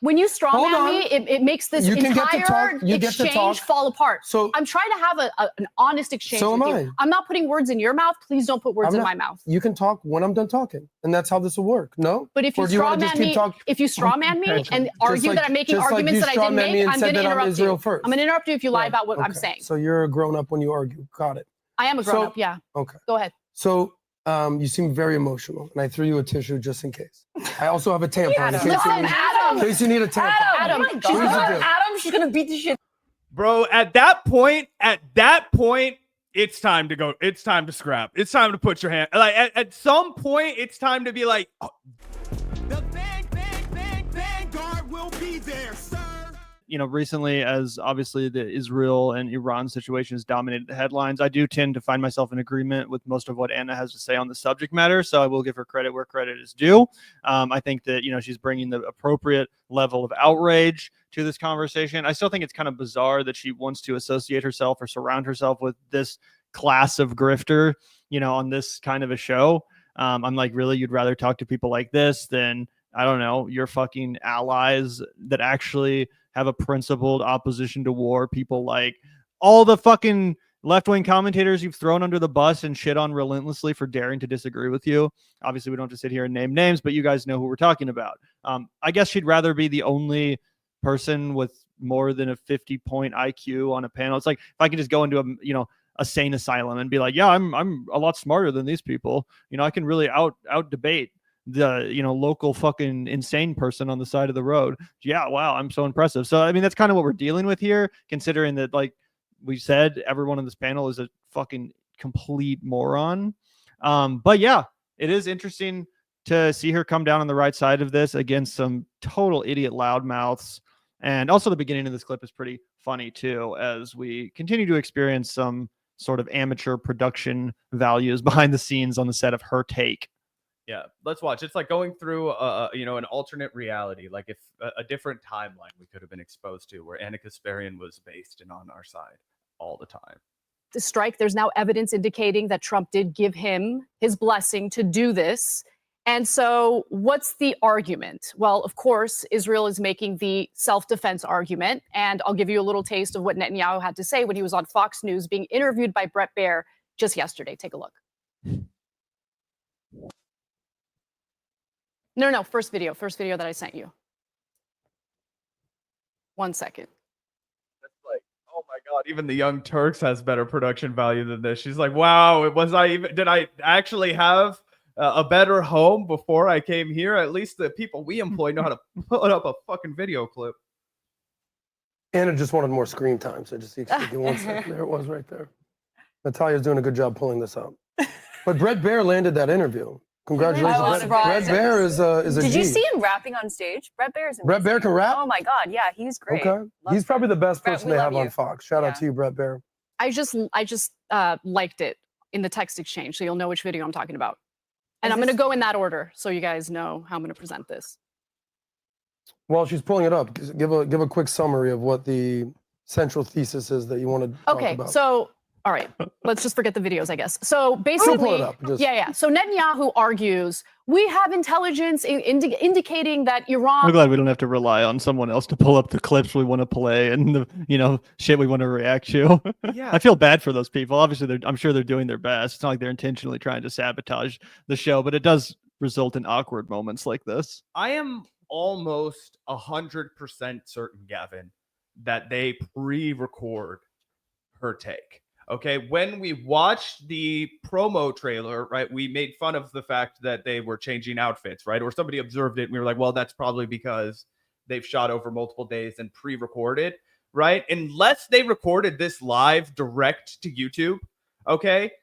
When you strawman me, it makes this entire exchange fall apart. So I'm trying to have an honest exchange with you. I'm not putting words in your mouth. Please don't put words in my mouth. You can talk when I'm done talking, and that's how this will work. No? But if you strawman me and argue that I'm making arguments that I didn't make, I'm going to interrupt you. I'm going to interrupt you if you lie about what I'm saying. So you're a grown-up when you argue. Got it. I am a grown-up, yeah. Okay. Go ahead. So you seem very emotional, and I threw you a tissue just in case. I also have a tampon. In case you need a tampon. Adam, she's gonna beat the shit. Bro, at that point, it's time to go. It's time to scrap. It's time to put your hand. Like at some point, it's time to be like, oh. The vanguard will be there, sir. You know, recently, as obviously the Israel and Iran situation has dominated the headlines, I do tend to find myself in agreement with most of what Anna has to say on the subject matter. So I will give her credit where credit is due. I think that, you know, she's bringing the appropriate level of outrage to this conversation. I still think it's kind of bizarre that she wants to associate herself or surround herself with this class of grifter, you know, on this kind of a show. I'm like, really, you'd rather talk to people like this than, I don't know, your fucking allies that actually have a principled opposition to war, people like all the fucking left-wing commentators you've thrown under the bus and shit on relentlessly for daring to disagree with you. Obviously, we don't have to sit here and name names, but you guys know who we're talking about. I guess she'd rather be the only person with more than a 50-point IQ on a panel. It's like if I could just go into a sane asylum and be like, yeah, I'm a lot smarter than these people. You know, I can really out debate the local fucking insane person on the side of the road. Yeah, wow, I'm so impressive. So I mean, that's kind of what we're dealing with here, considering that, like we said, everyone on this panel is a fucking complete moron. But yeah, it is interesting to see her come down on the right side of this against some total idiot loudmouths. And also the beginning of this clip is pretty funny too, as we continue to experience some sort of amateur production values behind the scenes on the set of Her Take. Yeah, let's watch. It's like going through an alternate reality, like if a different timeline we could have been exposed to, where Anna Kasparian was based and on our side all the time. The strike, there's now evidence indicating that Trump did give him his blessing to do this. And so what's the argument? Well, of course, Israel is making the self-defense argument. And I'll give you a little taste of what Netanyahu had to say when he was on Fox News being interviewed by Bret Baier just yesterday. Take a look. No, first video that I sent you. 1 second. That's like, oh my God, even the young Turks has better production value than this. She's like, wow, did I actually have a better home before I came here? At least the people we employ know how to put up a fucking video clip. Anna just wanted more screen time, so just give 1 second. There it was right there. Natalia's doing a good job pulling this up. But Bret Baier landed that interview. Congratulations. Bret Baier is a Did you see him rapping on stage? Bret Baier is amazing. Bret Baier can rap? Oh my God, yeah, he's great. Okay. He's probably the best person they have on Fox. Shout out to you, Bret Baier. I just liked it in the text exchange, so you'll know which video I'm talking about. And I'm going to go in that order, so you guys know how I'm going to present this. While she's pulling it up, give a quick summary of what the central thesis is that you want to talk about. Okay, so all right, let's just forget the videos, I guess. So basically, pull it up, yeah. So Netanyahu argues we have intelligence indicating that Iran. I'm glad we don't have to rely on someone else to pull up the clips we want to play and the shit we want to react to. Yeah. I feel bad for those people. Obviously, I'm sure they're doing their best. It's not like they're intentionally trying to sabotage the show, but it does result in awkward moments like this. I am almost 100% certain, Gavin, that they pre-record Her Take. Okay, when we watched the promo trailer, right, we made fun of the fact that they were changing outfits, right? Or somebody observed it and we were like, well, that's probably because they've shot over multiple days and pre-recorded, right? Unless they recorded this live direct to YouTube, okay,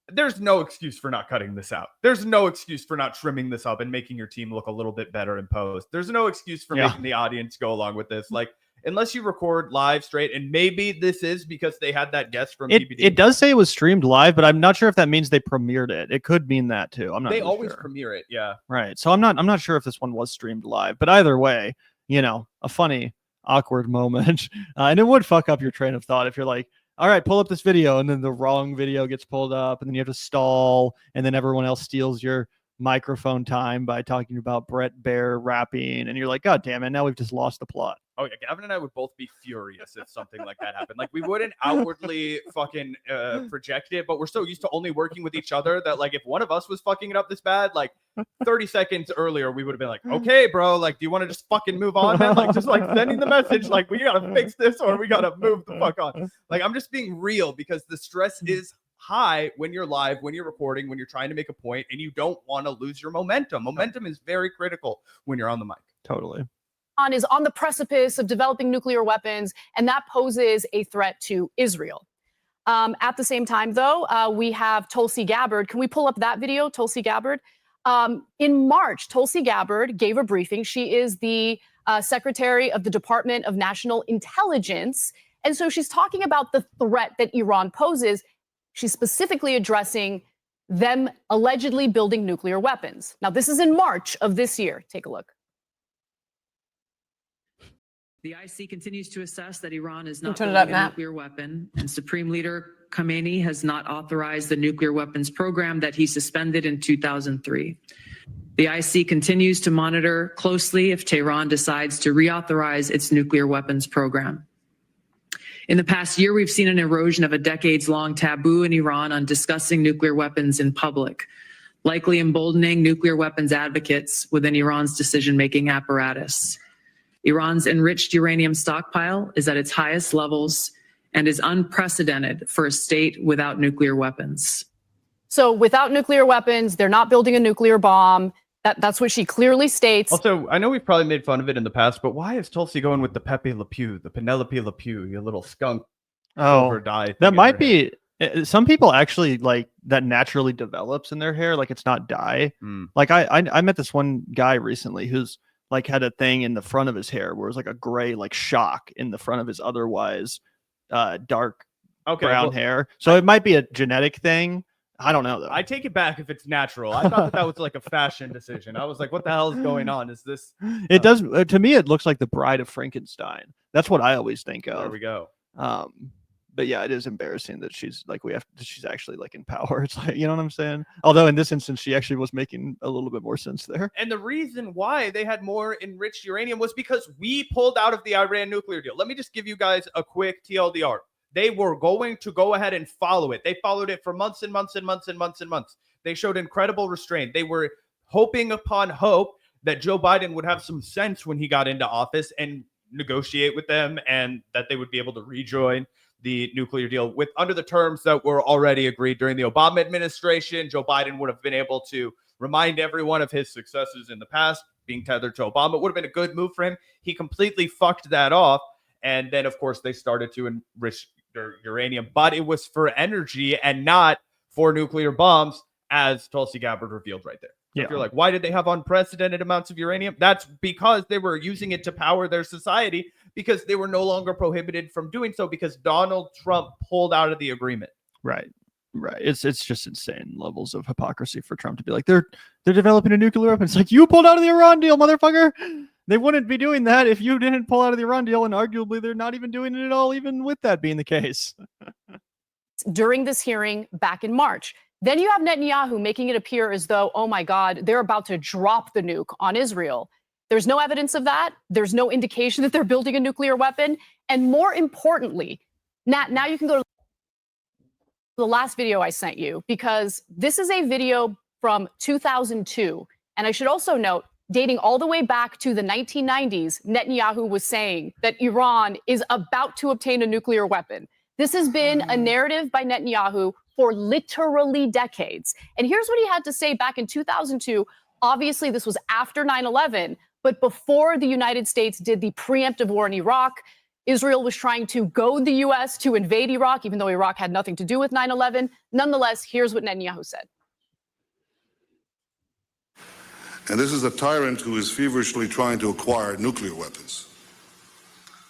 there's no excuse for not cutting this out. There's no excuse for not trimming this up and making your team look a little bit better in post. There's no excuse for making the audience go along with this. Like, unless you record live straight, and maybe this is because they had that guest from TBD. It does say it was streamed live, but I'm not sure if that means they premiered it. It could mean that too. I'm not. They really always sure. premiere it, yeah. Right. So I'm not sure if this one was streamed live, but either way, a funny, awkward moment, and it would fuck up your train of thought if you're like, all right, pull up this video, and then the wrong video gets pulled up, and then you have to stall, and then everyone else steals your microphone time by talking about Brett Baer rapping, and you're like, God damn it, now we've just lost the plot. Oh yeah, Gavin and I would both be furious if something like that happened. Like we wouldn't outwardly fucking project it, but we're so used to only working with each other that like if one of us was fucking it up this bad, like 30 seconds earlier we would have been like, okay, bro, like do you want to just fucking move on, man? Like just like sending the message, like we gotta fix this or we gotta move the fuck on. Like I'm just being real because the stress is high when you're live, when you're recording, when you're trying to make a point, and you don't want to lose your momentum. Momentum is very critical when you're on the mic. Totally. Is on the precipice of developing nuclear weapons, and that poses a threat to Israel. At the same time, though, we have Tulsi Gabbard. Can we pull up that video, Tulsi Gabbard? In March, Tulsi Gabbard gave a briefing. She is the Secretary of the Department of National Intelligence. And so she's talking about the threat that Iran poses. She's specifically addressing them allegedly building nuclear weapons. Now, this is in March of this year. Take a look. The IC continues to assess that Iran is not Turn it building up, a Matt. nuclear weapon, and Supreme Leader Khamenei has not authorized the nuclear weapons program that he suspended in 2003. The IC continues to monitor closely if Tehran decides to reauthorize its nuclear weapons program. In the past year, we've seen an erosion of a decades-long taboo in Iran on discussing nuclear weapons in public, likely emboldening nuclear weapons advocates within Iran's decision-making apparatus. Iran's enriched uranium stockpile is at its highest levels and is unprecedented for a state without nuclear weapons. So without nuclear weapons, they're not building a nuclear bomb. That's what she clearly states. Also, I know we've probably made fun of it in the past, but why is Tulsi going with the Pepe Le Pew, the Penelope Le Pew, you little skunk? Oh, dye that might be. Some people actually like that naturally develops in their hair, like it's not dye. Like I met this one guy recently who's like had a thing in the front of his hair where it was like a gray like shock in the front of his otherwise dark brown hair. So it might be a genetic thing. I don't know though. I take it back if it's natural. I thought that was like a fashion decision. I was like, what the hell is going on? Is this? It does to me. It looks like the Bride of Frankenstein. That's what I always think of. There we go. But yeah, it is embarrassing that she's like she's actually like in power. It's like, you know what I'm saying? Although in this instance, she actually was making a little bit more sense there. And the reason why they had more enriched uranium was because we pulled out of the Iran nuclear deal. Let me just give you guys a quick TLDR. They were going to go ahead and follow it. They followed it for months and months and months and months and months. They showed incredible restraint. They were hoping upon hope that Joe Biden would have some sense when he got into office and negotiate with them and that they would be able to rejoin the nuclear deal with under the terms that were already agreed during the Obama administration. Joe Biden would have been able to remind everyone of his successes in the past, being tethered to Obama. It would have been a good move for him. He completely fucked that off. And then, of course, they started to enrich their uranium, but it was for energy and not for nuclear bombs, as Tulsi Gabbard revealed right there. So if you're like, why did they have unprecedented amounts of uranium? That's because they were using it to power their society because they were no longer prohibited from doing so because Donald Trump pulled out of the agreement. Right. It's just insane levels of hypocrisy for Trump to be like, they're developing a nuclear weapon. It's like, you pulled out of the Iran deal, motherfucker. They wouldn't be doing that if you didn't pull out of the Iran deal, and arguably they're not even doing it at all, even with that being the case. During this hearing back in March. Then you have Netanyahu making it appear as though, oh my God, they're about to drop the nuke on Israel. There's no evidence of that. There's no indication that they're building a nuclear weapon. And more importantly, Nat, now you can go to the last video I sent you, because this is a video from 2002. And I should also note, dating all the way back to the 1990s, Netanyahu was saying that Iran is about to obtain a nuclear weapon. This has been a narrative by Netanyahu for literally decades. And here's what he had to say back in 2002. Obviously, this was after 9/11, but before the United States did the preemptive war in Iraq. Israel was trying to goad the U.S. to invade Iraq, even though Iraq had nothing to do with 9/11. Nonetheless, here's what Netanyahu said. And this is a tyrant who is feverishly trying to acquire nuclear weapons.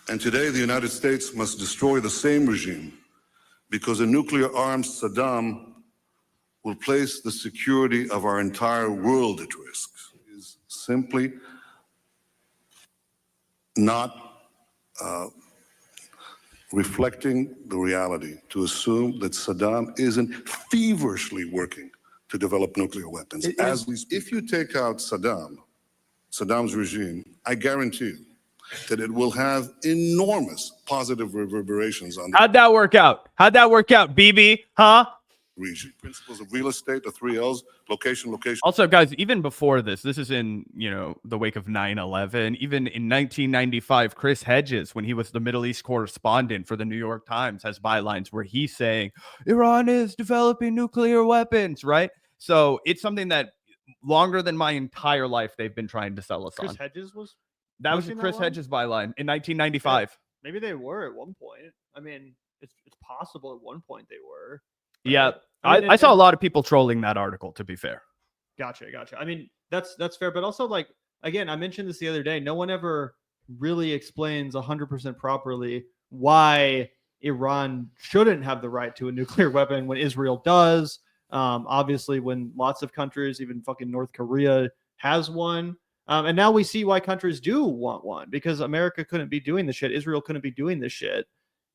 And today, the United States must destroy the same regime because a nuclear-armed Saddam will place the security of our entire world at risk. It is simply not reflecting the reality to assume that Saddam isn't feverishly working to develop nuclear weapons. If you take out Saddam's regime, I guarantee you that it will have enormous positive reverberations on the How'd that work out? How'd that work out, BB? Huh? region. Principles of real estate, the 3 L's, location. Also, guys, even before this is in, the wake of 9/11. Even in 1995, Chris Hedges, when he was the Middle East correspondent for the New York Times, has bylines where he's saying Iran is developing nuclear weapons, right? So it's something that longer than my entire life they've been trying to sell us on. Chris Hedges was That was Chris Hedges' byline in 1995. Yeah, maybe they were at one point. I mean, it's possible at one point they were. Yeah, I saw a lot of people trolling that article, to be fair. Gotcha. I mean, that's fair, but also, like, again, I mentioned this the other day. No one ever really explains 100% properly why Iran shouldn't have the right to a nuclear weapon when Israel does. Obviously, when lots of countries, even fucking North Korea, has one. And now we see why countries do want one, because America couldn't be doing this shit. Israel couldn't be doing this shit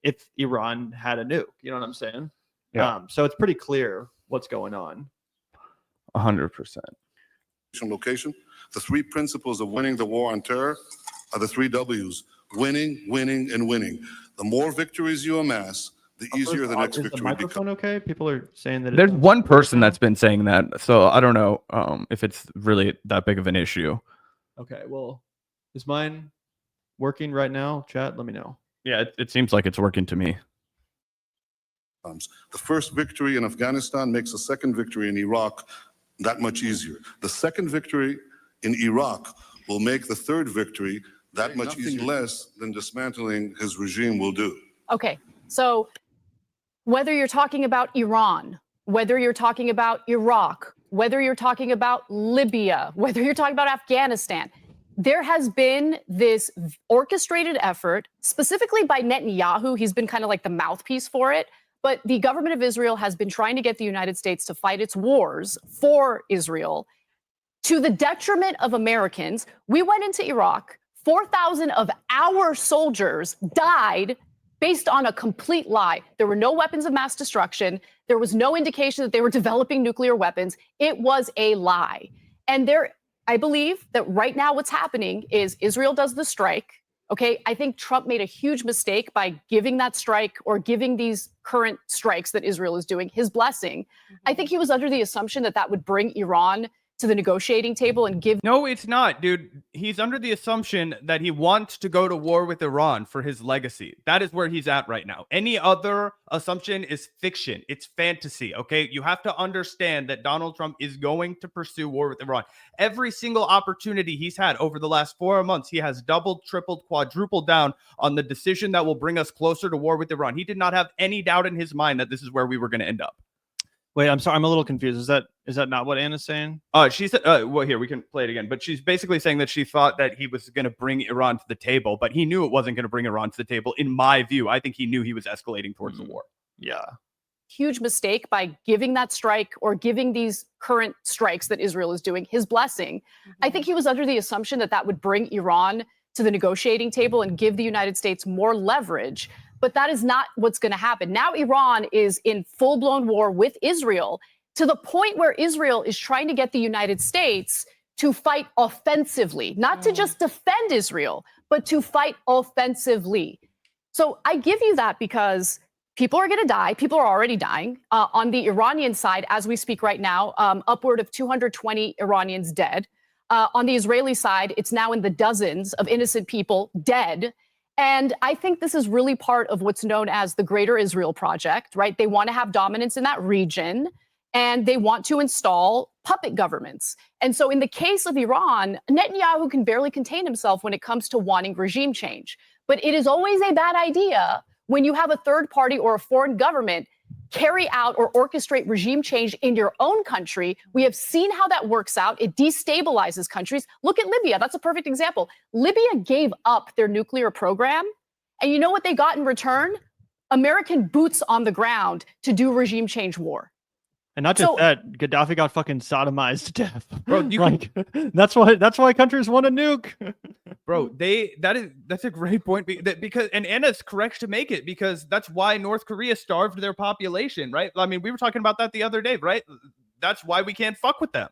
if Iran had a nuke. You know what I'm saying? Yeah. So it's pretty clear what's going on. 100%. Location. The 3 principles of winning the war on terror are the 3 W's: winning, winning, and winning. The more victories you amass, the easier the next Is the victory microphone becomes. okay? People are saying that There's one person that's been saying that, so I don't know if it's really that big of an issue. Okay, well, is mine working right now? Chat, let me know. Yeah, it seems like it's working to me. The first victory in Afghanistan makes the second victory in Iraq that much easier. The second victory in Iraq will make the third victory that much easier, less than dismantling his regime will do. Okay, so whether you're talking about Iran, whether you're talking about Iraq, whether you're talking about Libya, whether you're talking about Afghanistan, there has been this orchestrated effort, specifically by Netanyahu. He's been kind of like the mouthpiece for it. But the government of Israel has been trying to get the United States to fight its wars for Israel to the detriment of Americans. We went into Iraq. 4,000 of our soldiers died based on a complete lie. There were no weapons of mass destruction. There was no indication that they were developing nuclear weapons. It was a lie. And I believe that right now what's happening is Israel does the strike. Okay, I think Trump made a huge mistake by giving that strike, or giving these current strikes that Israel is doing, his blessing. I think he was under the assumption that that would bring Iran to the negotiating table and give. No, it's not, dude. He's under the assumption that he wants to go to war with Iran for his legacy. That is where he's at right now. Any other assumption is fiction. It's fantasy, okay? You have to understand that Donald Trump is going to pursue war with Iran. Every single opportunity he's had over the last 4 months, he has doubled, tripled, quadrupled down on the decision that will bring us closer to war with Iran. He did not have any doubt in his mind that this is where we were going to end up. Wait, I'm sorry. I'm a little confused. Is that not what Anna's saying? She said, well, here, we can play it again. But she's basically saying that she thought that he was going to bring Iran to the table, but he knew it wasn't going to bring Iran to the table. In my view, I think he knew he was escalating towards the war. Yeah. Huge mistake by giving that strike, or giving these current strikes that Israel is doing, his blessing. I think he was under the assumption that that would bring Iran to the negotiating table and give the United States more leverage. But that is not what's going to happen. Now Iran is in full-blown war with Israel, to the point where Israel is trying to get the United States to fight offensively, not to just defend Israel, but to fight offensively. So I give you that because people are going to die. People are already dying. On the Iranian side, as we speak right now, upward of 220 Iranians dead. On the Israeli side, it's now in the dozens of innocent people dead. And I think this is really part of what's known as the Greater Israel Project, right? They want to have dominance in that region, and they want to install puppet governments. And so in the case of Iran, Netanyahu can barely contain himself when it comes to wanting regime change. But it is always a bad idea when you have a third party or a foreign government carry out or orchestrate regime change in your own country. We have seen how that works out. It destabilizes countries. Look at Libya. That's a perfect example. Libya gave up their nuclear program. And you know what they got in return? American boots on the ground to do regime change war. And not just that, Gaddafi got fucking sodomized to death. Bro, that's why countries want a nuke. Bro, that's a great point, because Anna's correct to make it, because that's why North Korea starved their population, right? I mean, we were talking about that the other day, right? that's why we can't fuck with them.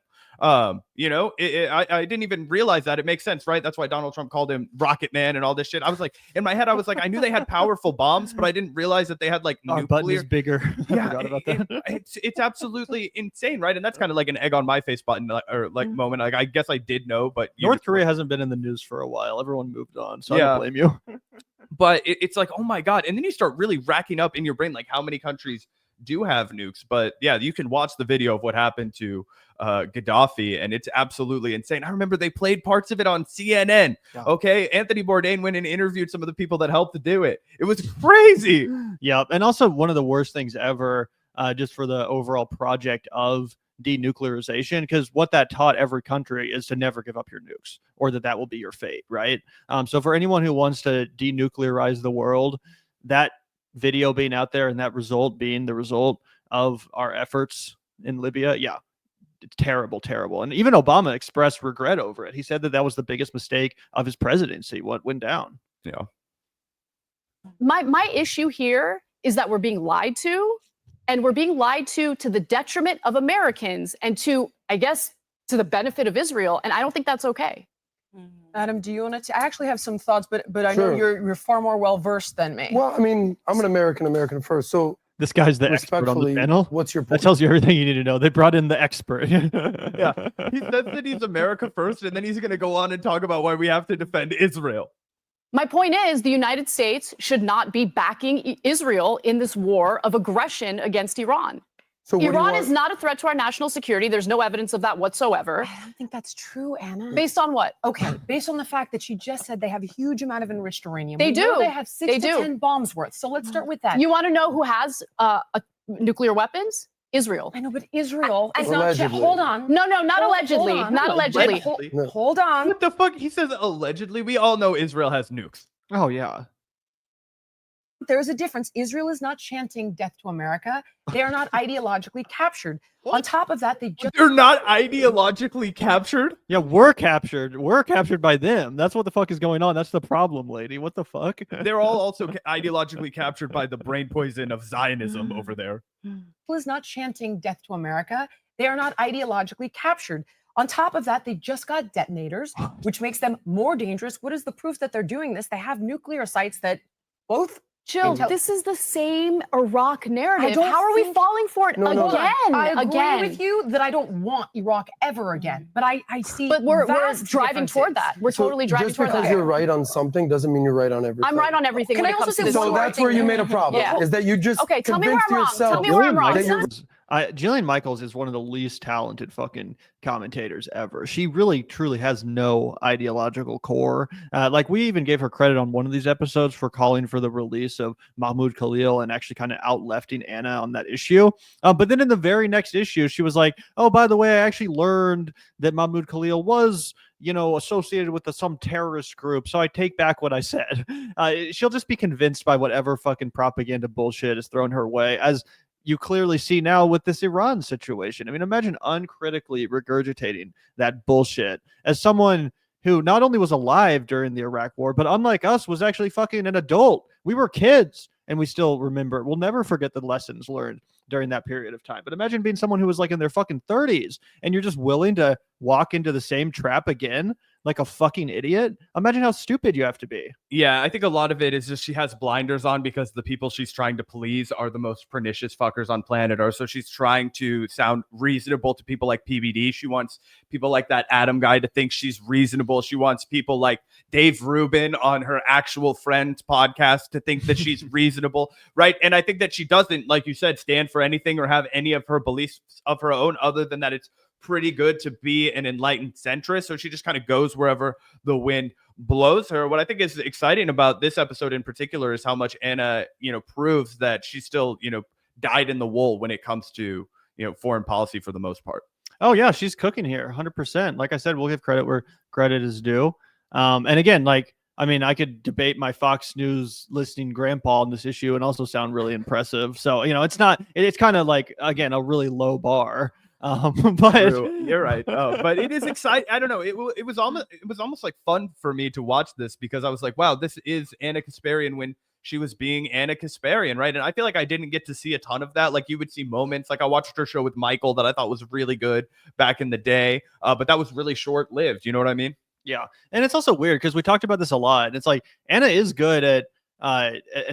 You know, I didn't even realize that. It makes sense, right? That's why Donald Trump called him Rocket Man and all this shit. I was like, in my head, I was like, I knew they had powerful bombs, but I didn't realize that they had like Our button is bigger. Yeah, I forgot about that. it's absolutely insane, right? And that's kind of like an egg on my face button or like moment. Like I guess I did know, but North Korea hasn't been in the news for a while. Everyone moved on, so I Yeah. don't blame you. But it's like, oh my God. And then you start really racking up in your brain, like how many countries do have nukes. But yeah, you can watch the video of what happened to Gaddafi, and it's absolutely insane. I remember they played parts of it on CNN. Yeah. Okay. Anthony Bourdain went and interviewed some of the people that helped to do it. It was crazy. Yeah. And also one of the worst things ever, just for the overall project of denuclearization, because what that taught every country is to never give up your nukes, or that will be your fate, right? So for anyone who wants to denuclearize the world, that video being out there and that result being the result of our efforts in Libya, yeah, it's terrible. And even Obama expressed regret over it. He said that was the biggest mistake of his presidency, what went down. Yeah. My issue here is that we're being lied to, and we're being lied to the detriment of Americans and to, I guess, to the benefit of Israel. And I don't think that's okay. Adam, do you want to? I actually have some thoughts, but I know Sure. you're far more well versed than me. Well, I mean, I'm an American first. So This guy's the expert on the respectfully, panel. what's your That point? tells you everything you need to know. They brought in the expert. Yeah. He says that he's America first, and then he's going to go on and talk about why we have to defend Israel. My point is the United States should not be backing Israel in this war of aggression against Iran. So what do you Iran want- is not a threat to our national security. There's no evidence of that whatsoever. I don't think that's true, Anna. Based on what? Okay, based on the fact that you just said they have a huge amount of enriched uranium. They We know do. They have 6 They to do. 10 bombs worth. So let's start with that. You want to know who has nuclear weapons? Israel. I know, but Israel is not. Allegedly. Hold on. No, not Hold allegedly. on. Not allegedly. Allegedly. Hold on. What the fuck? He says allegedly. We all know Israel has nukes. Oh, yeah. There's a difference. Israel is not chanting death to America. They are not ideologically captured. On top of that, they just They're not ideologically captured. Yeah, we're captured. We're captured by them. That's what the fuck is going on. That's the problem, lady. What the fuck? They're all also ideologically captured by the brain poison of Zionism over there. is not chanting death to America. They are not ideologically captured. On top of that, they just got detonators, which makes them more dangerous. What is the proof that they're doing this? They have nuclear sites that both. Jill, Intel- this is the same Iraq narrative. don't How are we think- falling for it No, no. again? I agree again. with you that I don't want Iraq ever again, but I see. But we're vast driving toward differences. that. We're So totally driving just toward because that. you're right on something doesn't mean you're right on everything. I'm right on everything Can when I it also comes to say this one So more war. that's where you made a problem. Yeah. Is that you just Okay, tell me where convinced I'm wrong. yourself Tell me where I'm wrong. that Son. you're Jillian Michaels is one of the least talented fucking commentators ever. She really, truly has no ideological core. Like we even gave her credit on one of these episodes for calling for the release of Mahmoud Khalil and actually kind of out-lefting Anna on that issue. But then in the very next issue, she was like, oh, by the way, I actually learned that Mahmoud Khalil was, associated with some terrorist group. So I take back what I said. She'll just be convinced by whatever fucking propaganda bullshit is thrown her way, as you clearly see now with this Iran situation. I mean, imagine uncritically regurgitating that bullshit as someone who not only was alive during the Iraq war, but unlike us, was actually fucking an adult. We were kids, and we still remember. We'll never forget the lessons learned during that period of time. But imagine being someone who was like in their fucking 30s, and you're just willing to walk into the same trap again like a fucking idiot. Imagine how stupid you have to be. Yeah, I think a lot of it is just she has blinders on because the people she's trying to please are the most pernicious fuckers on planet Earth. So she's trying to sound reasonable to people like PBD. She wants people like that Adam guy to think she's reasonable. She wants people like Dave Rubin on her actual friend's podcast to think that she's reasonable, right? And I think that she doesn't, like you said, stand for anything or have any of her beliefs of her own other than that it's pretty good to be an enlightened centrist. So she just kind of goes wherever the wind blows her. What I think is exciting about this episode in particular is how much Anna, proves that she's still, dyed in the wool when it comes to, foreign policy for the most part. Oh yeah, she's cooking here 100%. Like I said, we'll give credit where credit is due. And again, I could debate my Fox News listening grandpa on this issue and also sound really impressive. So, it's kind of like, again, a really low bar. But True. You're right. But it is exciting. I don't know. It was almost like fun for me to watch this because I was like, wow, this is Anna Kasparian when she was being Anna Kasparian, right? And I feel like I didn't get to see a ton of that. Like you would see moments, like I watched her show with Michael that I thought was really good back in the day, but that was really short-lived. You know what I mean? Yeah. And it's also weird because we talked about this a lot. And it's like Anna is good at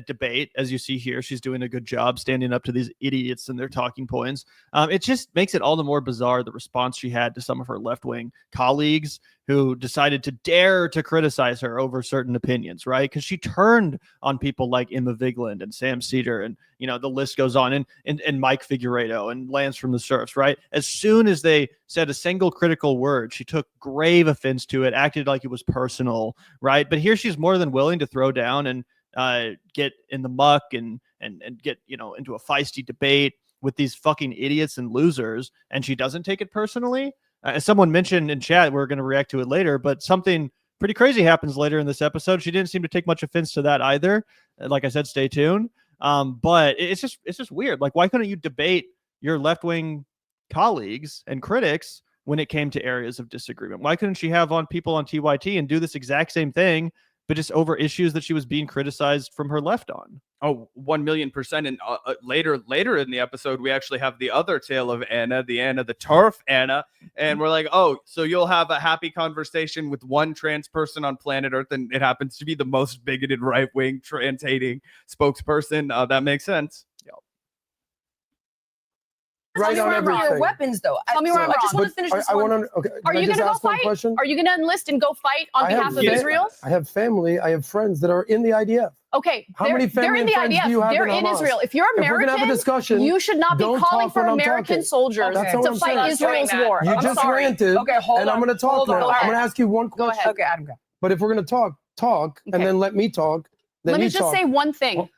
debate, as you see here. She's doing a good job standing up to these idiots and their talking points. It just makes it all the more bizarre, the response she had to some of her left-wing colleagues who decided to dare to criticize her over certain opinions, right? Because she turned on people like Emma Vigeland and Sam Cedar, and the list goes on, and Mike Figueredo and Lance from the Serfs, right? As soon as they said a single critical word, she took grave offense to it, acted like it was personal, right? But here she's more than willing to throw down and get in the muck and get into a feisty debate with these fucking idiots and losers, and she doesn't take it personally. As someone mentioned in chat, we're going to react to it later, but something pretty crazy happens later in this episode. She didn't seem to take much offense to that either. Like I said, stay tuned. But it's just weird. Like, why couldn't you debate your left-wing colleagues and critics when it came to areas of disagreement? Why couldn't she have on people on TYT and do this exact same thing, but just over issues that she was being criticized from her left on? Oh, 1,000,000%. And later in the episode, we actually have the other tale of Anna, the TERF Anna. And we're like, oh, so you'll have a happy conversation with one trans person on planet Earth, and it happens to be the most bigoted, right-wing, trans-hating spokesperson. That makes sense. Right on everything. Weapons, though. Tell me where I'm I just wrong. want to finish this I one. want to. Okay. Are you going to go fight? Are you going to enlist and go fight on behalf of Israel? I have family. I have friends that are in the IDF. Okay, How many they're family in the and friends IDF. do you have They're in in Hamas? Israel. If you're If we're American, gonna have a discussion, you should not be don't calling talk for when I'm American talking. soldiers That's what to I'm fight saying. Israel's Matt. war. You I'm just sorry. ranted, Okay, hold and I'm on. going to talk Hold on. now. Go I'm ahead. going to ask you one Go question. ahead. Okay, Adam, go. But if we're going to talk, and Okay. then let me talk, then Let me you just talk. say one thing,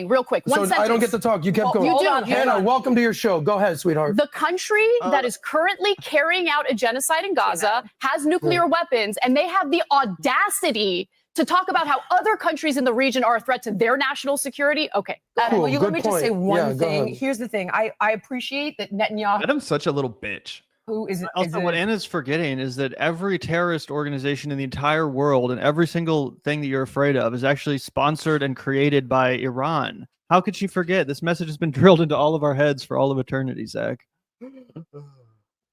real quick. One So sentence. I don't get to talk. You kept going. you do. Hold on, Hannah, welcome to your show. Go ahead, sweetheart. The country that is currently carrying out a genocide in Gaza has nuclear weapons, and they have the audacity to talk about how other countries in the region are a threat to their national security. Okay. Cool, Well, let good me just say point. one Yeah, go thing. ahead. Here's the thing. I appreciate that Netanyahu, Adam's such a little bitch. who is Also, what Anna's forgetting is that every terrorist organization in the entire world and every single thing that you're afraid of is actually sponsored and created by Iran. How could she forget? This message has been drilled into all of our heads for all of eternity, Zach.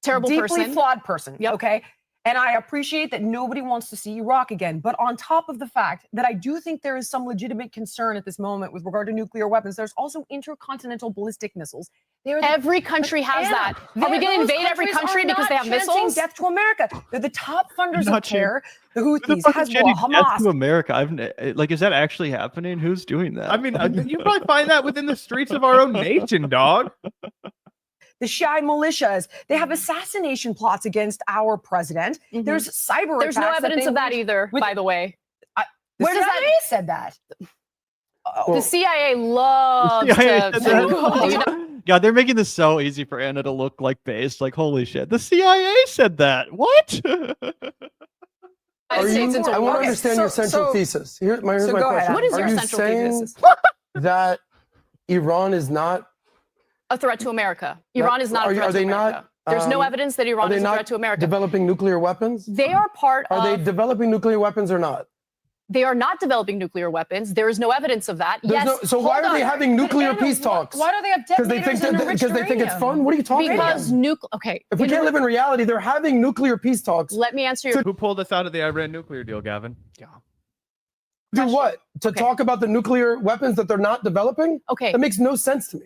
Terrible deeply person. flawed person. Yep. Okay. And I appreciate that nobody wants to see Iraq again. But on top of the fact that I do think there is some legitimate concern at this moment with regard to nuclear weapons, there's also intercontinental ballistic missiles. Every country has that. Are we going to invade every country because they have missiles? Death to America. They're the top funders Not of terror. The Who the Houthis, fuck is chanting Hezbollah, death to Hamas. America? Is that actually happening? Who's doing that? I mean, you probably find that within the streets of our own nation, dog. The Shia militias. They have assassination plots against our president. There's cyber There's no attacks that evidence they of that wage either, with- by the way. The Where does CIA that- said that. The CIA loves CIA to. said that. God, they're making this so easy for Anna to look like based. Like, holy shit, the CIA said that. What? I want to Okay, understand your central thesis. Here's my go ahead, question. Adam. What is Are your you central saying thesis? that Iran is not? A threat to America. Iran is not a threat Are to they America. not? There's no evidence that Are Iran they is a not threat to America. developing nuclear weapons? They are part Are they of. developing nuclear weapons or not? They are not developing nuclear weapons. There is no evidence of that. There's Yes. so why hold are they on. having nuclear Anna, peace talks? Why do they have Because detonators they and think enriched they think it's uranium? fun. What are you talking Because about? okay. If we can't live in reality, they're having nuclear peace talks. Let me answer your. Who pulled us out of the Iran nuclear deal, Gavin? Do what? To Okay. talk about the nuclear weapons that they're not developing? Okay. That makes no sense to me.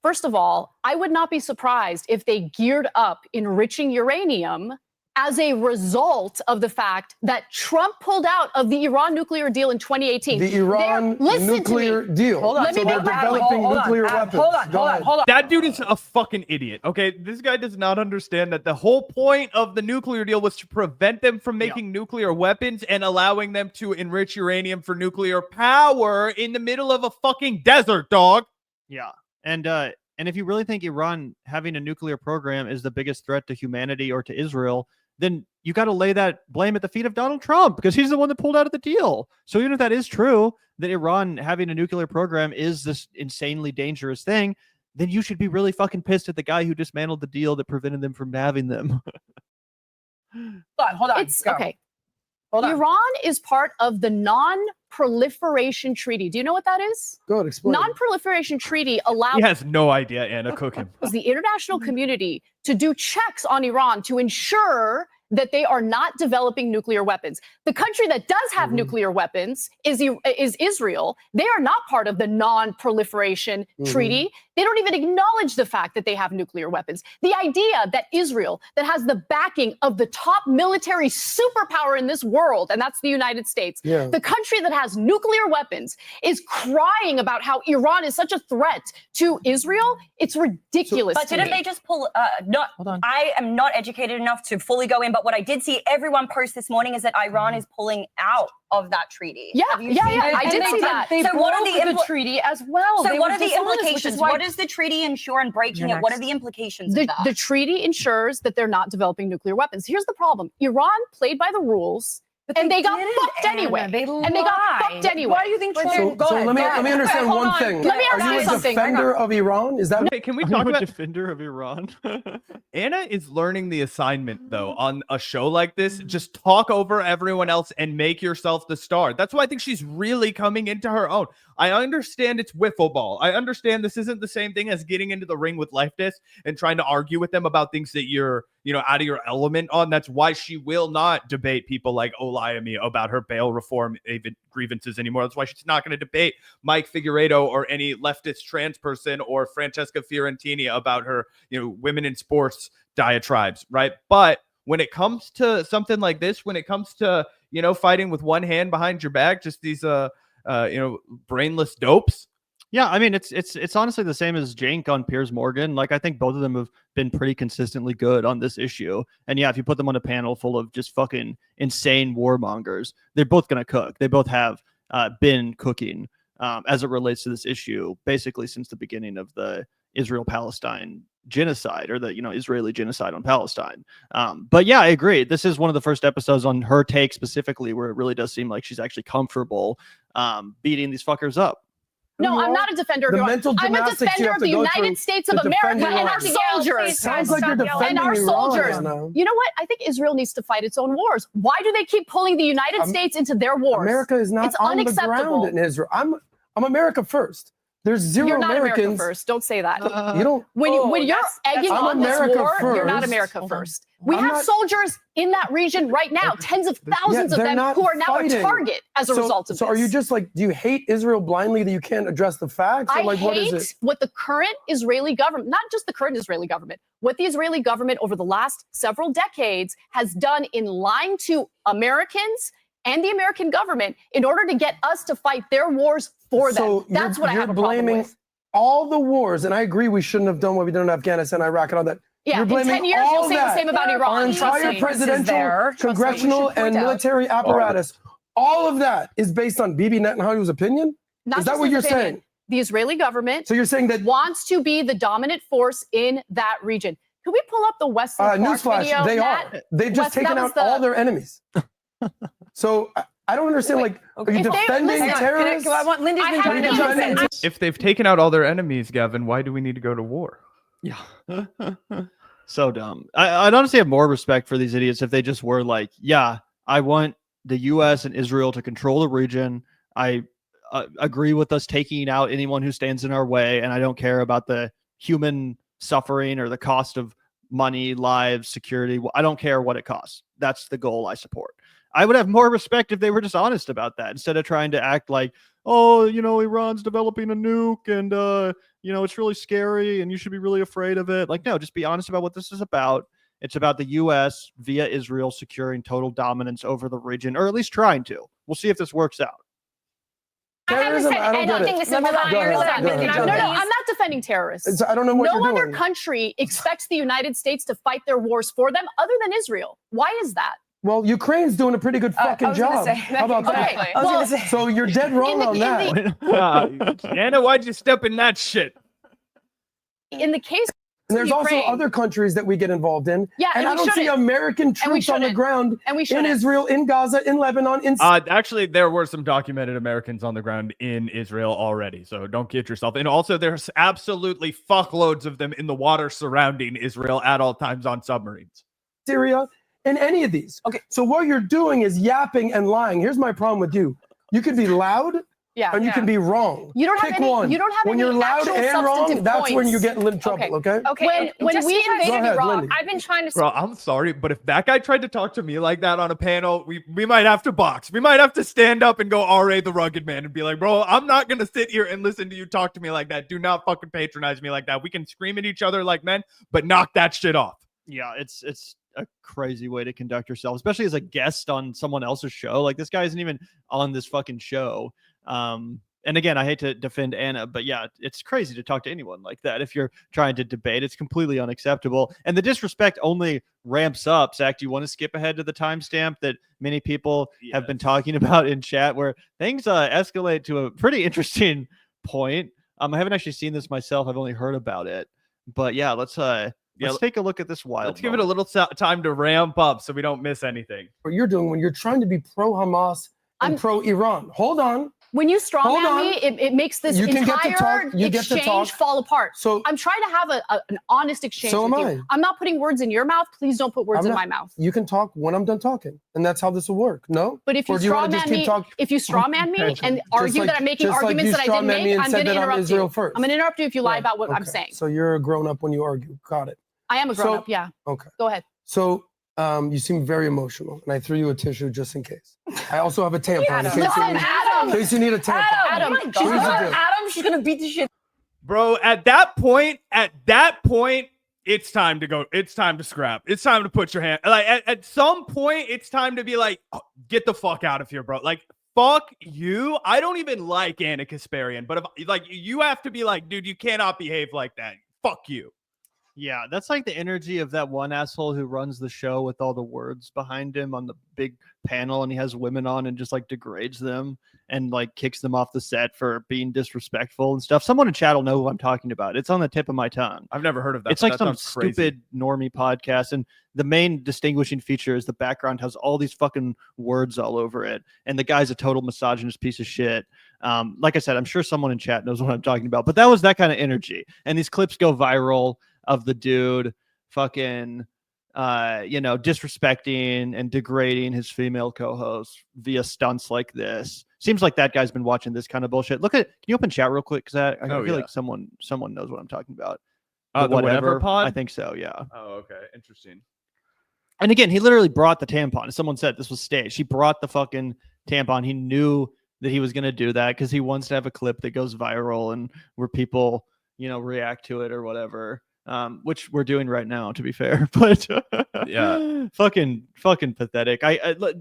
First of all, I would not be surprised if they geared up enriching uranium as a result of the fact that Trump pulled out of the Iran nuclear deal in 2018. The Iran Listen nuclear to me. deal. Hold on. Let so me they're make my point. developing nuclear weapons. Hold on. Go ahead. That dude is a fucking idiot. Okay, this guy does not understand that the whole point of the nuclear deal was to prevent them from making nuclear weapons and allowing them to enrich uranium for nuclear power in the middle of a fucking desert, dog. Yeah. And if you really think Iran having a nuclear program is the biggest threat to humanity or to Israel, then you got to lay that blame at the feet of Donald Trump because he's the one that pulled out of the deal. So even if that is true, that Iran having a nuclear program is this insanely dangerous thing, then you should be really fucking pissed at the guy who dismantled the deal that prevented them from having them. Hold on. It's Go. okay. Hold on. Iran is part of the non-proliferation treaty. Do you know what that is? Go ahead, explain. Non-proliferation treaty allows He has no idea, Anna. Cook him. the international community to do checks on Iran to ensure that they are not developing nuclear weapons. The country that does have nuclear weapons is Israel. They are not part of the non-proliferation treaty. They don't even acknowledge the fact that they have nuclear weapons. The idea that Israel, that has the backing of the top military superpower in this world, and that's the United States, the country that has nuclear weapons, is crying about how Iran is such a threat to Israel. It's ridiculous. But didn't they just pull? Hold on. I am not educated enough to fully go in, but what I did see everyone post this morning is that Iran is pulling out of that treaty. I did see that. They So what are broke the treaty as well. So They what were are the dishonest, which is implications? why- What does the treaty ensure in breaking You're it? What are next. the implications of that? The treaty ensures that they're not developing nuclear weapons. Here's the problem. Iran played by the rules, and they got didn't, fucked Anna. anyway. They and they got lied. fucked anyway. Why do you think Trump? So, Go so ahead, let me go ahead. understand hold one on. thing. Let me Are ask you you a something. defender of Iran? Is that Okay, can we I'm talk a about defender of Iran. Anna is learning the assignment though on a show like this. Just talk over everyone else and make yourself the star. That's why I think she's really coming into her own. I understand it's wiffle ball. I understand this isn't the same thing as getting into the ring with leftists and trying to argue with them about things that you're, out of your element on. That's why she will not debate people like Olayemi about her bail reform grievances anymore. That's why she's not going to debate Mike Figueiredo or any leftist trans person or Francesca Fiorentini about her, women in sports diatribes, right? But when it comes to something like this, when it comes to, fighting with one hand behind your back, just these, brainless dopes. Yeah, I mean, it's honestly the same as Cenk on Piers Morgan. Like, I think both of them have been pretty consistently good on this issue. And yeah, if you put them on a panel full of just fucking insane warmongers, they're both going to cook. They both have been cooking as it relates to this issue, basically since the beginning of the Israel-Palestine genocide, or the Israeli genocide on Palestine. But yeah, I agree. This is one of the first episodes on her take specifically where it really does seem like she's actually comfortable beating these fuckers up. No, I'm not a defender of The Iran. mental I'm a gymnastics you defender have of to the go United through States of to defend America and our Iran. soldiers. Sounds like you're defending And our Iran, soldiers. Anna. You know what? I think Israel needs to fight its own wars. Why do they keep pulling the United States into their wars? America is not It's on the unacceptable. ground in Israel. I'm America first. There's 0 You're not Americans. America first. Don't say that. You don't. When you're egging I'm on this America war, you're not first. America Hold on. first. We I'm have not- soldiers in that region right now, tens of thousands of they're them not who are now fighting. a target as a result of So this. are you just like, do you hate Israel blindly that you can't address the facts? Or I like, what is hate it? what the current Israeli government, not just the current Israeli government, what the Israeli government over the last several decades has done in lying to Americans and the American government in order to get us to fight their wars for So them. That's what I you're have a problem blaming with. all the wars, and I agree we shouldn't have done what we did in Afghanistan, Iraq, and all that. Yeah, You're in blaming 10 years, all you'll say the that. same about Our Iran. Trust entire me. presidential, there. Trust me, we congressional, should and point out. military apparatus, all of that is based on Bibi Netanyahu's opinion? Not Is that just what his you're opinion. saying? The Israeli government So you're saying that wants to be the dominant force in that region. Can we pull up the Wesley Clark newsflash, video? they Matt? are. They've just Wes, taken that was out all their enemies. So I don't understand. Wait, Like, okay. are you If they- defending listen, can I- terrorists? I want Linda's I been have trying to an jump answer. in. If they've taken out all their enemies, Gavin, why do we need to go to war? Yeah. So dumb. I'd honestly have more respect for these idiots if they just were like, yeah, I want the U.S. and Israel to control the region. I agree with us taking out anyone who stands in our way, and I don't care about the human suffering or the cost of money, lives, security. I don't care what it costs. That's the goal I support. I would have more respect if they were just honest about that instead of trying to act like, oh, Iran's developing a nuke and, it's really scary and you should be really afraid of it. Like, no, just be honest about what this is about. It's about the U.S. via Israel securing total dominance over the region, or at least trying to. We'll see if this works out. Terrorism, I don't get it. No, Go ahead. I'm not defending terrorists. I don't know what No you're other doing. country expects the United States to fight their wars for them other than Israel. Why is that? Well, Ukraine's doing a pretty good fucking job. How about that? Okay, I was well, gonna say. So you're dead wrong In the- on in that. Anna, why'd you step in that shit? in the case And there's also Ukraine- other countries that we get involved in. Yeah, and and I we don't see shouldn't. American we troops on the shouldn't. ground and we in shouldn't. Israel, in Gaza, in Lebanon, in Actually, there were some documented Americans on the ground in Israel already, so don't kid yourself. And also, there's absolutely fuckloads of them in the water surrounding Israel at all times on submarines. Syria, in any of these. Okay. So what you're doing is yapping and lying. Here's my problem with you. You can be loud Yeah. and you can be wrong. You don't have Pick any. one. You don't have When any you're loud actual and wrong, substantive that's when you points. get in trouble, okay? Okay. When just we because invaded Go ahead, Iraq, Lindy. I've been trying to. Bro, I'm sorry, but if that guy tried to talk to me like that on a panel, we might have to box. We might have to stand up and go R.A. the Rugged Man and be like, bro, I'm not going to sit here and listen to you talk to me like that. Do not fucking patronize me like that. We can scream at each other like men, but knock that shit off. Yeah, it's a crazy way to conduct yourself, especially as a guest on someone else's show. Like this guy isn't even on this fucking show. And again, I hate to defend Anna, but yeah, it's crazy to talk to anyone like that. If you're trying to debate, it's completely unacceptable. And the disrespect only ramps up. Zach, do you want to skip ahead to the timestamp that many people have been talking about in chat where things escalate to a pretty interesting point? I haven't actually seen this myself. I've only heard about it. But yeah, let's take a look at this wild. Let's give it a little time to ramp up so we don't miss anything. What you're doing when you're trying to be pro-Hamas and pro-Iran. Hold on. When you Hold strawman on. me, it makes this You can get to entire talk. You get to talk. exchange fall apart. So I'm trying to have an honest exchange So with am you. I. I'm not putting words in your mouth. Please don't put words I'm in not- my mouth. you can talk when I'm done talking, and that's how this will work. No? But if you Or do you wanna strawman just keep me, talking? if you strawman me and argue that I'm making just like arguments you that I didn't strawman me make, and I'm said going to that I'm interrupt Israel you. first. I'm going to interrupt you if you lie Right, about what I'm okay. saying. So you're a grown up when you argue. Got it. I am a grown up. Yeah. Okay. Go ahead. So you seem very emotional, and I threw you a tissue just in case. I also have a tampon in case you need a tampon. Adam, She's gonna beat the shit. Bro, at that point, it's time to go. It's time to scrap. It's time to put your hand. Like at some point, it's time to be like, oh, get the fuck out of here, bro. Like, fuck you. I don't even like Anna Kasparian, but if like you have to be like, dude, you cannot behave like that. Fuck you. Yeah, that's like the energy of that one asshole who runs the show with all the words behind him on the big panel, and he has women on and just like degrades them and like kicks them off the set for being disrespectful and stuff. Someone in chat will know who I'm talking about. It's on the tip of my tongue. I've never heard of that. It's like that some sounds crazy. stupid normie podcast, and the main distinguishing feature is the background has all these fucking words all over it, and the guy's a total misogynist piece of shit. Like I said, I'm sure someone in chat knows what I'm talking about, but that was that kind of energy, and these clips go viral of the dude fucking disrespecting and degrading his female co-host via stunts like this. Seems like that guy's been watching this kind of bullshit. Can you open chat real quick? Because I feel like someone knows what I'm talking about. The whatever pod? I think so, yeah. Oh, okay. Interesting. And again, he literally brought the tampon. Someone said this was staged. He brought the fucking tampon. He knew that he was going to do that because he wants to have a clip that goes viral and where people, react to it or whatever. Which we're doing right now, to be fair, but yeah, fucking pathetic.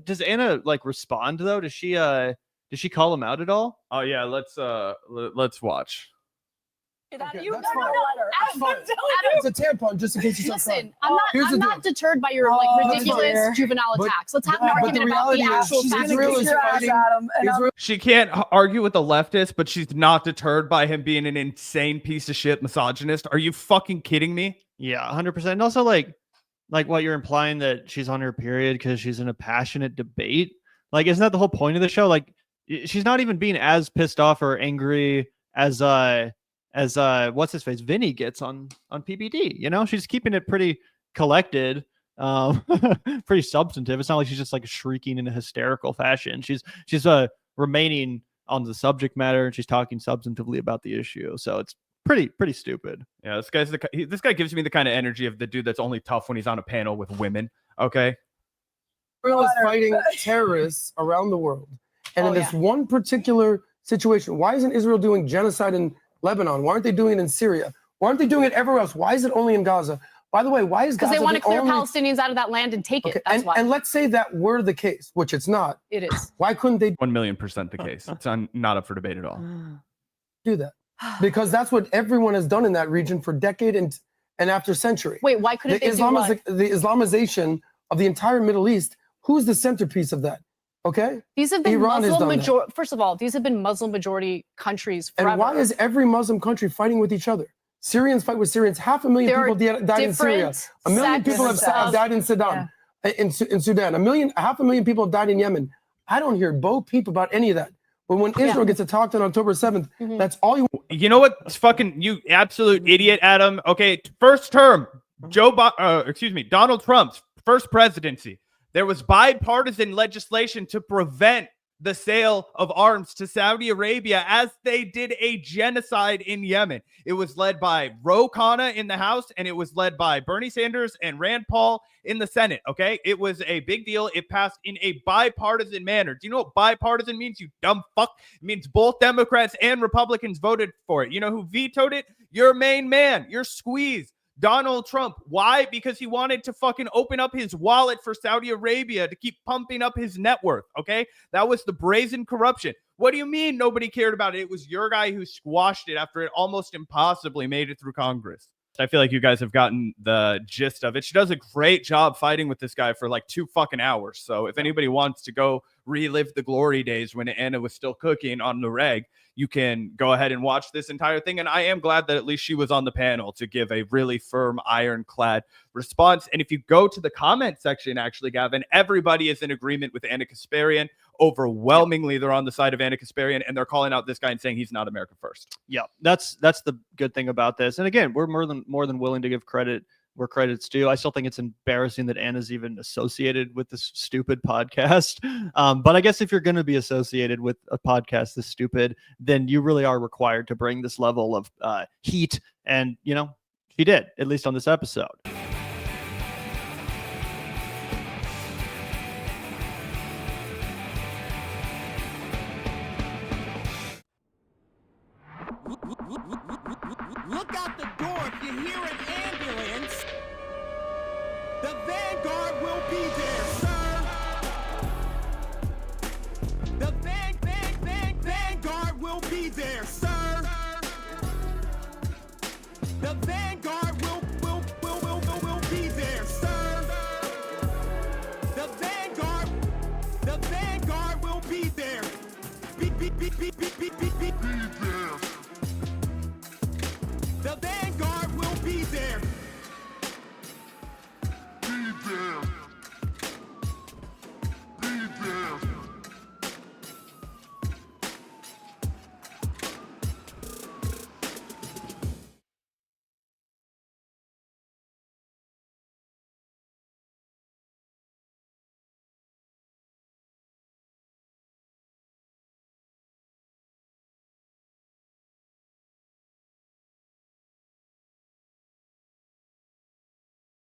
Does Anna like respond though? Does she call him out at all? Oh yeah, let's watch. Okay, that's fine. It's a tampon, just in case you Listen, I'm not deterred by your ridiculous juvenile attacks. Let's have an argument about the actual facts. She can't argue with the leftist, but she's not deterred by him being an insane piece of shit misogynist. Are you fucking kidding me? Yeah, 100%. And also like what you're implying that she's on her period because she's in a passionate debate. Like, isn't that the whole point of the show? Like, she's not even being as pissed off or angry as what's his face Vinny gets on PBD. She's keeping it pretty collected, pretty substantive. It's not like she's just like shrieking in a hysterical fashion. She's remaining on the subject matter, and she's talking substantively about the issue. So it's pretty stupid. Yeah, this guy gives me the kind of energy of the dude that's only tough when he's on a panel with women. Okay, Israel is fighting terrorists around the world, and in this one particular situation, why isn't Israel doing genocide in Lebanon? Why aren't they doing it in Syria? Why aren't they doing it everywhere else? Why is it only in Gaza? By the way, why is Gaza? Because they want to clear Palestinians out of that land and take it. That's why. And let's say that were the case, which it's not. It is. Why couldn't they 1,000,000% the case? It's not up for debate at all. do that? Because that's what everyone has done in that region for decade and after century. Wait, why couldn't they do what? The Islamization of the entire Middle East. Who's the centerpiece of that? Okay, these have been Iran Muslim majority. First of all, these have been Muslim majority countries forever. And why is every Muslim country fighting with each other? Syrians fight with Syrians. 500,000 people died in Syria. 1 million people have died in Sudan. In Sudan, 500,000 people have died in Yemen. I don't hear bo peep about any of that. But when Israel gets attacked on October 7th, that's all you. You know what? Fucking you, absolute idiot, Adam. Okay, first term, Donald Trump's first presidency. There was bipartisan legislation to prevent the sale of arms to Saudi Arabia as they did a genocide in Yemen. It was led by Ro Khanna in the House, and it was led by Bernie Sanders and Rand Paul in the Senate, okay? It was a big deal. It passed in a bipartisan manner. Do you know what bipartisan means, you dumb fuck? It means both Democrats and Republicans voted for it. You know who vetoed it? Your main man, your squeeze, Donald Trump. Why? Because he wanted to fucking open up his wallet for Saudi Arabia to keep pumping up his net worth, okay? That was the brazen corruption. What do you mean nobody cared about it? It was your guy who squashed it after it almost impossibly made it through Congress. I feel like you guys have gotten the gist of it. She does a great job fighting with this guy for like 2 fucking hours. So if anybody wants to go relive the glory days when Anna was still cooking on the reg, you can go ahead and watch this entire thing. And I am glad that at least she was on the panel to give a really firm, ironclad response. And if you go to the comment section, actually, Gavin, everybody is in agreement with Anna Kasparian. Overwhelmingly, they're on the side of Anna Kasparian, and they're calling out this guy and saying he's not America first. Yeah, that's the good thing about this. And again, we're more than willing to give credit where credit's due. I still think it's embarrassing that Anna's even associated with this stupid podcast. But I guess if you're going to be associated with a podcast this stupid, then you really are required to bring this level of heat. And, you know, she did, at least on this episode. Look out the door if you hear an ambulance. The Vanguard will be there, sir. The Vanguard will be there, sir. The Vanguard will be there, sir. The Vanguard will be there. Beep, beep, beep, beep, beep, beep, beep.